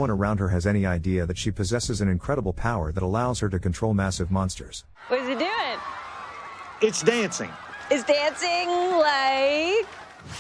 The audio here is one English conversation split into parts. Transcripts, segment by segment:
one around her has any idea that she possesses an incredible power that allows her to control massive monsters. What is he doing? It's dancing. Is dancing like...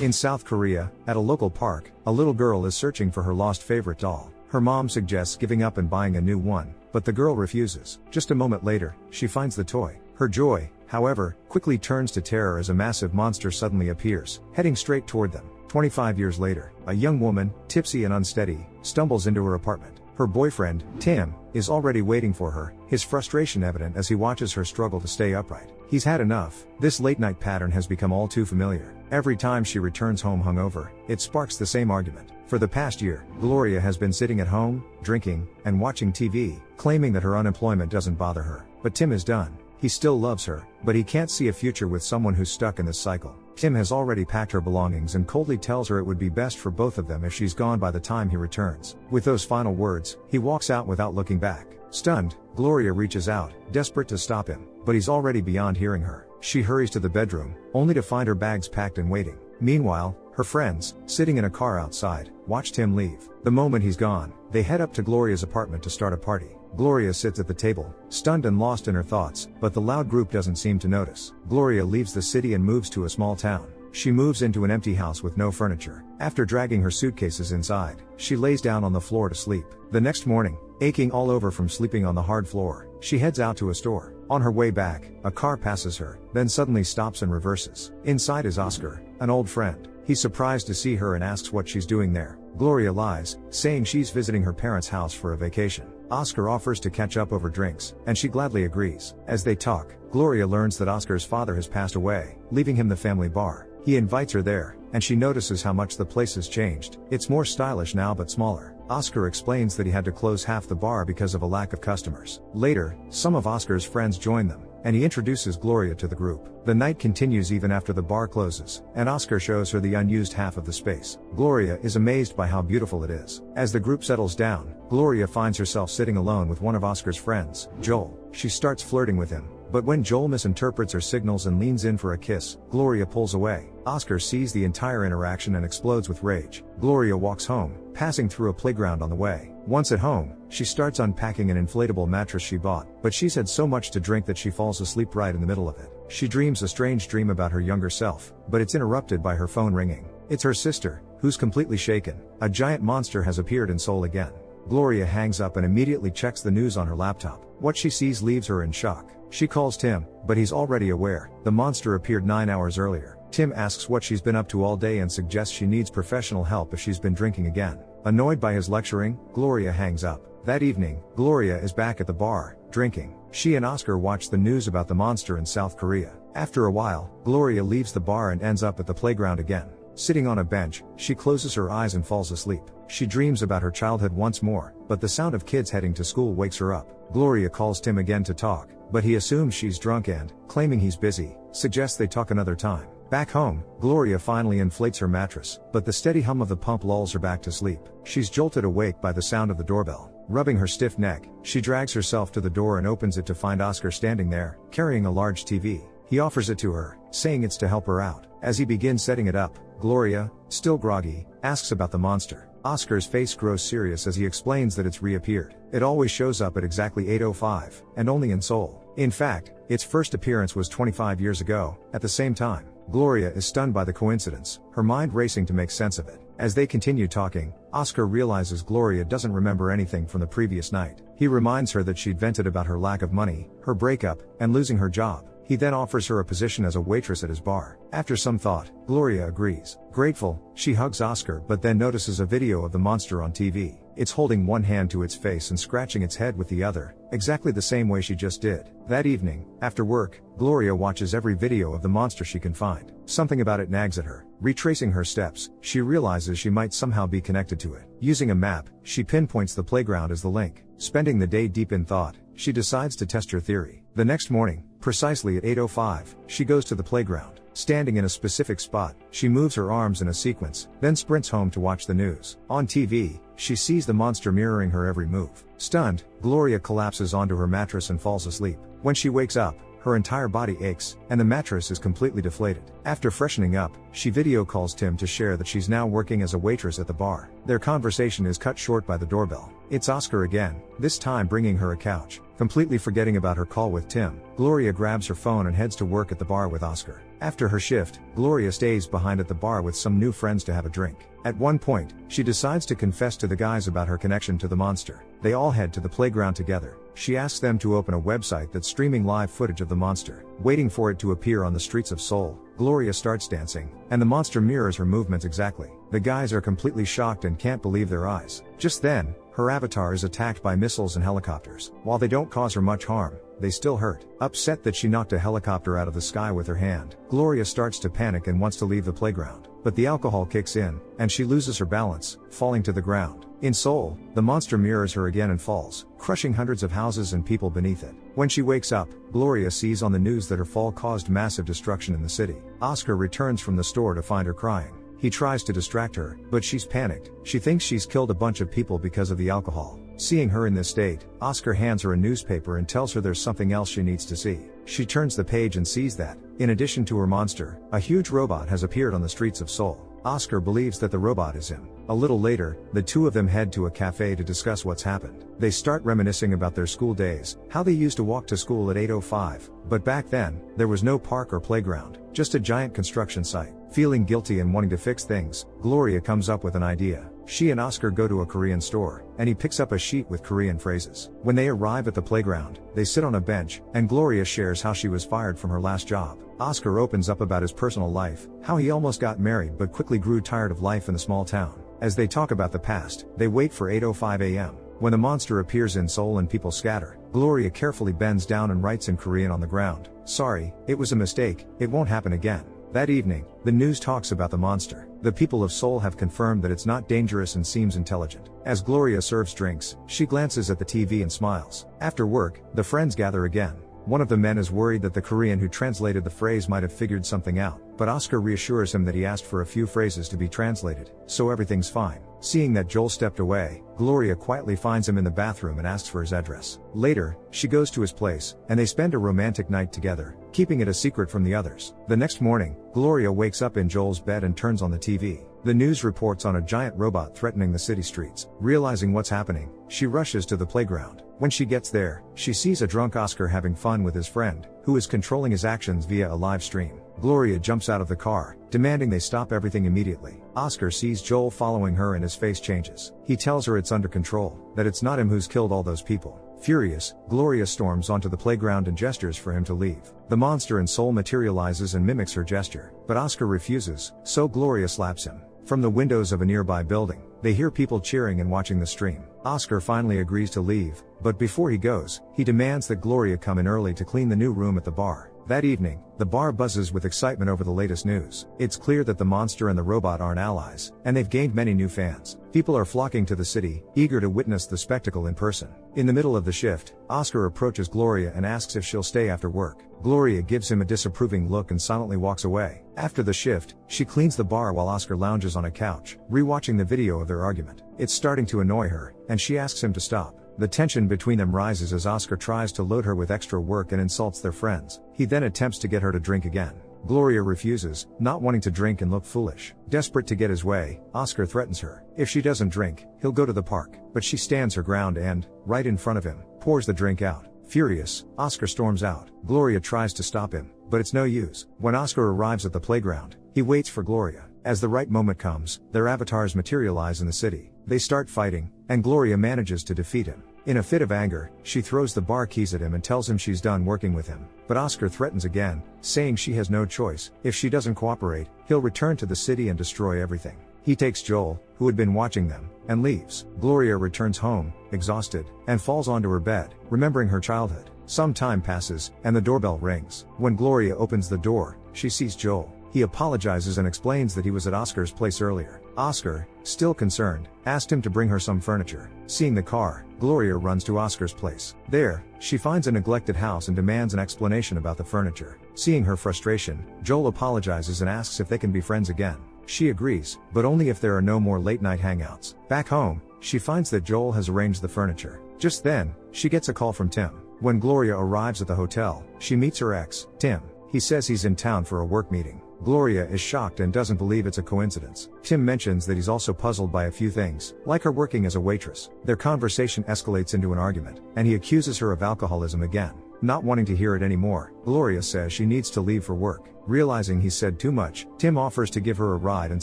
In South Korea, at a local park, a little girl is searching for her lost favorite doll. Her mom suggests giving up and buying a new one, but the girl refuses. Just a moment later, she finds the toy. Her joy, however, quickly turns to terror as a massive monster suddenly appears, heading straight toward them. 25 years later, a young woman, tipsy and unsteady, stumbles into her apartment. Her boyfriend, Tim, is already waiting for her, his frustration evident as he watches her struggle to stay upright. He's had enough. This late-night pattern has become all too familiar. Every time she returns home hungover, it sparks the same argument. For the past year, Gloria has been sitting at home, drinking, and watching TV, claiming that her unemployment doesn't bother her. But Tim is done. He still loves her, but he can't see a future with someone who's stuck in this cycle. Tim has already packed her belongings and coldly tells her it would be best for both of them if she's gone by the time he returns. With those final words, he walks out without looking back. Stunned, Gloria reaches out, desperate to stop him, but he's already beyond hearing her. She hurries to the bedroom, only to find her bags packed and waiting. Meanwhile, her friends, sitting in a car outside, watch Tim leave. The moment he's gone, they head up to Gloria's apartment to start a party. Gloria sits at the table, stunned and lost in her thoughts, but the loud group doesn't seem to notice. Gloria leaves the city and moves to a small town. She moves into an empty house with no furniture. After dragging her suitcases inside, she lays down on the floor to sleep. The next morning, aching all over from sleeping on the hard floor, she heads out to a store. On her way back, a car passes her, then suddenly stops and reverses. Inside is Oscar, an old friend. He's surprised to see her and asks what she's doing there. Gloria lies, saying she's visiting her parents' house for a vacation. Oscar offers to catch up over drinks, and she gladly agrees. As they talk, Gloria learns that Oscar's father has passed away, leaving him the family bar. He invites her there, and she notices how much the place has changed. It's more stylish now but smaller. Oscar explains that he had to close half the bar because of a lack of customers. Later, some of Oscar's friends join them, and he introduces Gloria to the group. The night continues even after the bar closes, and Oscar shows her the unused half of the space. Gloria is amazed by how beautiful it is. As the group settles down, Gloria finds herself sitting alone with one of Oscar's friends, Joel. She starts flirting with him, but when Joel misinterprets her signals and leans in for a kiss, Gloria pulls away. Oscar sees the entire interaction and explodes with rage. Gloria walks home, passing through a playground on the way. Once at home, she starts unpacking an inflatable mattress she bought, but she's had so much to drink that she falls asleep right in the middle of it. She dreams a strange dream about her younger self, but it's interrupted by her phone ringing. It's her sister, who's completely shaken. A giant monster has appeared in Seoul again. Gloria hangs up and immediately checks the news on her laptop. What she sees leaves her in shock. She calls Tim, but he's already aware. The monster appeared 9 hours earlier. Tim asks what she's been up to all day and suggests she needs professional help if she's been drinking again. Annoyed by his lecturing, Gloria hangs up. That evening, Gloria is back at the bar, drinking. She and Oscar watch the news about the monster in South Korea. After a while, Gloria leaves the bar and ends up at the playground again. Sitting on a bench, she closes her eyes and falls asleep. She dreams about her childhood once more, but the sound of kids heading to school wakes her up. Gloria calls Tim again to talk, but he assumes she's drunk and, claiming he's busy, suggests they talk another time. Back home, Gloria finally inflates her mattress, but the steady hum of the pump lulls her back to sleep. She's jolted awake by the sound of the doorbell. Rubbing her stiff neck, she drags herself to the door and opens it to find Oscar standing there, carrying a large TV. He offers it to her, saying it's to help her out. As he begins setting it up, Gloria, still groggy, asks about the monster. Oscar's face grows serious as he explains that it's reappeared. It always shows up at exactly 8:05, and only in Seoul. In fact, its first appearance was 25 years ago, at the same time. Gloria is stunned by the coincidence, her mind racing to make sense of it. As they continue talking, Oscar realizes Gloria doesn't remember anything from the previous night. He reminds her that she'd vented about her lack of money, her breakup, and losing her job. He then offers her a position as a waitress at his bar. After some thought, Gloria agrees. Grateful, she hugs Oscar but then notices a video of the monster on TV. It's holding one hand to its face and scratching its head with the other, exactly the same way she just did. That evening, after work, Gloria watches every video of the monster she can find. Something about it nags at her. Retracing her steps, she realizes she might somehow be connected to it. Using a map, she pinpoints the playground as the link. Spending the day deep in thought, she decides to test her theory. The next morning, precisely at 8:05, she goes to the playground. Standing in a specific spot, she moves her arms in a sequence, then sprints home to watch the news. On TV, she sees the monster mirroring her every move. Stunned, Gloria collapses onto her mattress and falls asleep. When she wakes up, her entire body aches, and the mattress is completely deflated. After freshening up, she video calls Tim to share that she's now working as a waitress at the bar. Their conversation is cut short by the doorbell. It's Oscar again, this time bringing her a couch. Completely forgetting about her call with Tim, Gloria grabs her phone and heads to work at the bar with Oscar. After her shift, Gloria stays behind at the bar with some new friends to have a drink. At one point, she decides to confess to the guys about her connection to the monster. They all head to the playground together. She asks them to open a website that's streaming live footage of the monster. Waiting for it to appear on the streets of Seoul, Gloria starts dancing, and the monster mirrors her movements exactly. The guys are completely shocked and can't believe their eyes. Just then, her avatar is attacked by missiles and helicopters. While they don't cause her much harm, they still hurt. Upset that she knocked a helicopter out of the sky with her hand, Gloria starts to panic and wants to leave the playground. But the alcohol kicks in, and she loses her balance, falling to the ground. In Seoul, the monster mirrors her again and falls, crushing hundreds of houses and people beneath it. When she wakes up, Gloria sees on the news that her fall caused massive destruction in the city. Oscar returns from the store to find her crying. He tries to distract her, but she's panicked. She thinks she's killed a bunch of people because of the alcohol. Seeing her in this state, Oscar hands her a newspaper and tells her there's something else she needs to see. She turns the page and sees that, in addition to her monster, a huge robot has appeared on the streets of Seoul. Oscar believes that the robot is him. A little later, the two of them head to a cafe to discuss what's happened. They start reminiscing about their school days, how they used to walk to school at 8:05, but back then, there was no park or playground, just a giant construction site. Feeling guilty and wanting to fix things, Gloria comes up with an idea. She and Oscar go to a Korean store, and he picks up a sheet with Korean phrases. When they arrive at the playground, they sit on a bench, and Gloria shares how she was fired from her last job. Oscar opens up about his personal life, how he almost got married but quickly grew tired of life in the small town. As they talk about the past, they wait for 8:05 a.m. When the monster appears in Seoul and people scatter, Gloria carefully bends down and writes in Korean on the ground, "Sorry, it was a mistake, it won't happen again." That evening, the news talks about the monster. The people of Seoul have confirmed that it's not dangerous and seems intelligent. As Gloria serves drinks, she glances at the TV and smiles. After work, the friends gather again. One of the men is worried that the Korean who translated the phrase might have figured something out, but Oscar reassures him that he asked for a few phrases to be translated, so everything's fine. Seeing that Joel stepped away, Gloria quietly finds him in the bathroom and asks for his address. Later, she goes to his place, and they spend a romantic night together, keeping it a secret from the others. The next morning, Gloria wakes up in Joel's bed and turns on the TV. The news reports on a giant robot threatening the city streets. Realizing what's happening, she rushes to the playground. When she gets there, she sees a drunk Oscar having fun with his friend, who is controlling his actions via a live stream. Gloria jumps out of the car, demanding they stop everything immediately. Oscar sees Joel following her and his face changes. He tells her it's under control, that it's not him who's killed all those people. Furious, Gloria storms onto the playground and gestures for him to leave. The monster in Seoul materializes and mimics her gesture, but Oscar refuses, so Gloria slaps him. From the windows of a nearby building, they hear people cheering and watching the stream. Oscar finally agrees to leave, but before he goes, he demands that Gloria come in early to clean the new room at the bar. That evening, the bar buzzes with excitement over the latest news. It's clear that the monster and the robot aren't allies, and they've gained many new fans. People are flocking to the city, eager to witness the spectacle in person. In the middle of the shift, Oscar approaches Gloria and asks if she'll stay after work. Gloria gives him a disapproving look and silently walks away. After the shift, she cleans the bar while Oscar lounges on a couch, rewatching the video of their argument. It's starting to annoy her, and she asks him to stop. The tension between them rises as Oscar tries to load her with extra work and insults their friends. He then attempts to get her to drink again. Gloria refuses, not wanting to drink and look foolish. Desperate to get his way, Oscar threatens her. If she doesn't drink, he'll go to the park. But she stands her ground and, right in front of him, pours the drink out. Furious, Oscar storms out. Gloria tries to stop him, but it's no use. When Oscar arrives at the playground, he waits for Gloria. As the right moment comes, their avatars materialize in the city. They start fighting, and Gloria manages to defeat him. In a fit of anger, she throws the bar keys at him and tells him she's done working with him. But Oscar threatens again, saying she has no choice. If she doesn't cooperate, he'll return to the city and destroy everything. He takes Joel, who had been watching them, and leaves. Gloria returns home, exhausted, and falls onto her bed, remembering her childhood. Some time passes, and the doorbell rings. When Gloria opens the door, she sees Joel. He apologizes and explains that he was at Oscar's place earlier. Oscar, still concerned, asked him to bring her some furniture. Seeing the car, Gloria runs to Oscar's place. There, she finds a neglected house and demands an explanation about the furniture. Seeing her frustration, Joel apologizes and asks if they can be friends again. She agrees, but only if there are no more late-night hangouts. Back home, she finds that Joel has arranged the furniture. Just then, she gets a call from Tim. When Gloria arrives at the hotel, she meets her ex, Tim. He says he's in town for a work meeting. Gloria is shocked and doesn't believe it's a coincidence. Tim mentions that he's also puzzled by a few things, like her working as a waitress. Their conversation escalates into an argument, and he accuses her of alcoholism again. Not wanting to hear it anymore, Gloria says she needs to leave for work. Realizing he's said too much, Tim offers to give her a ride and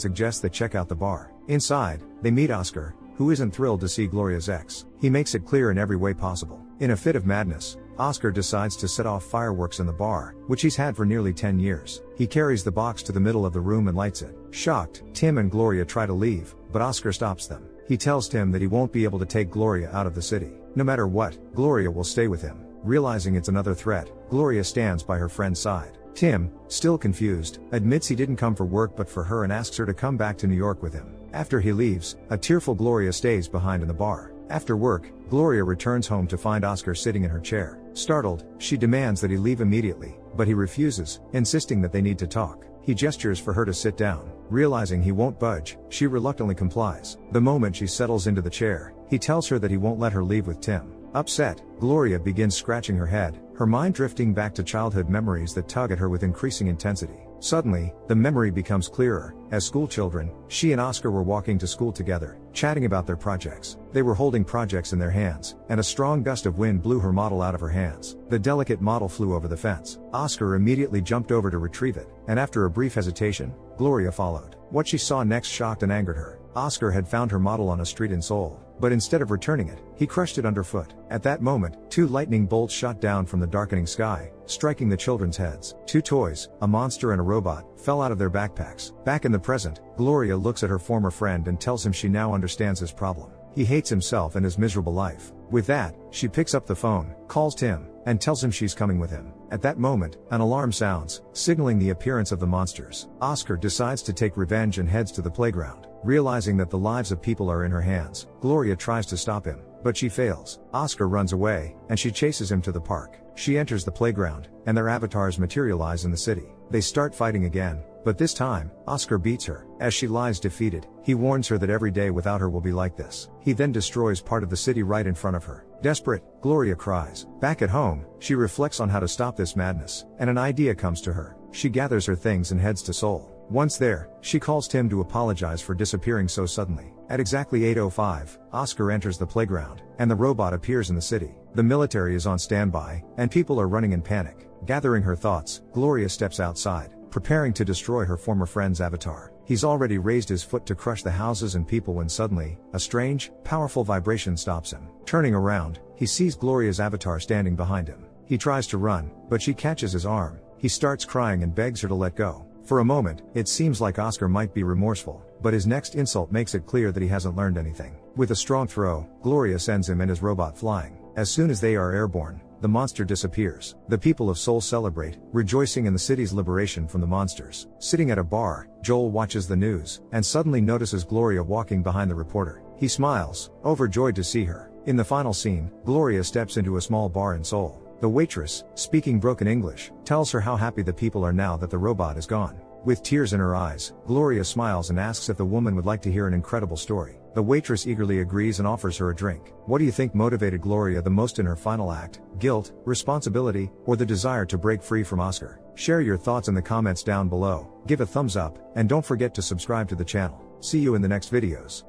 suggests they check out the bar. Inside, they meet Oscar, who isn't thrilled to see Gloria's ex. He makes it clear in every way possible. In a fit of madness, Oscar decides to set off fireworks in the bar, which he's had for nearly 10 years. He carries the box to the middle of the room and lights it. Shocked, Tim and Gloria try to leave, but Oscar stops them. He tells Tim that he won't be able to take Gloria out of the city. No matter what, Gloria will stay with him. Realizing it's another threat, Gloria stands by her friend's side. Tim, still confused, admits he didn't come for work but for her and asks her to come back to New York with him. After he leaves, a tearful Gloria stays behind in the bar. After work, Gloria returns home to find Oscar sitting in her chair. Startled, she demands that he leave immediately, but he refuses, insisting that they need to talk. He gestures for her to sit down. Realizing he won't budge, she reluctantly complies. The moment she settles into the chair, he tells her that he won't let her leave with Tim. Upset, Gloria begins scratching her head, her mind drifting back to childhood memories that tug at her with increasing intensity. Suddenly, the memory becomes clearer. As schoolchildren, she and Oscar were walking to school together, chatting about their projects. They were holding projects in their hands, and a strong gust of wind blew her model out of her hands. The delicate model flew over the fence. Oscar immediately jumped over to retrieve it, and after a brief hesitation, Gloria followed. What she saw next shocked and angered her. Oscar had found her model on a street in Seoul, but instead of returning it, he crushed it underfoot. At that moment, 2 lightning bolts shot down from the darkening sky, striking the children's heads. 2 toys, a monster and a robot, fell out of their backpacks. Back in the present, Gloria looks at her former friend and tells him she now understands his problem. He hates himself and his miserable life. With that, she picks up the phone, calls Tim, and tells him she's coming with him. At that moment, an alarm sounds, signaling the appearance of the monsters. Oscar decides to take revenge and heads to the playground. Realizing that the lives of people are in her hands, Gloria tries to stop him, but she fails. Oscar runs away, and she chases him to the park. She enters the playground, and their avatars materialize in the city. They start fighting again, but this time, Oscar beats her. As she lies defeated, he warns her that every day without her will be like this. He then destroys part of the city right in front of her. Desperate, Gloria cries. Back at home, she reflects on how to stop this madness, and an idea comes to her. She gathers her things and heads to Seoul. Once there, she calls Tim to apologize for disappearing so suddenly. At exactly 8:05, Oscar enters the playground, and the robot appears in the city. The military is on standby, and people are running in panic. Gathering her thoughts, Gloria steps outside, preparing to destroy her former friend's avatar. He's already raised his foot to crush the houses and people when suddenly, a strange, powerful vibration stops him. Turning around, he sees Gloria's avatar standing behind him. He tries to run, but she catches his arm. He starts crying and begs her to let go. For a moment, it seems like Oscar might be remorseful, but his next insult makes it clear that he hasn't learned anything. With a strong throw, Gloria sends him and his robot flying. As soon as they are airborne, the monster disappears. The people of Seoul celebrate, rejoicing in the city's liberation from the monsters. Sitting at a bar, Joel watches the news, and suddenly notices Gloria walking behind the reporter. He smiles, overjoyed to see her. In the final scene, Gloria steps into a small bar in Seoul. The waitress, speaking broken English, tells her how happy the people are now that the robot is gone. With tears in her eyes, Gloria smiles and asks if the woman would like to hear an incredible story. The waitress eagerly agrees and offers her a drink. What do you think motivated Gloria the most in her final act? Guilt, responsibility, or the desire to break free from Oscar? Share your thoughts in the comments down below, give a thumbs up, and don't forget to subscribe to the channel. See you in the next videos.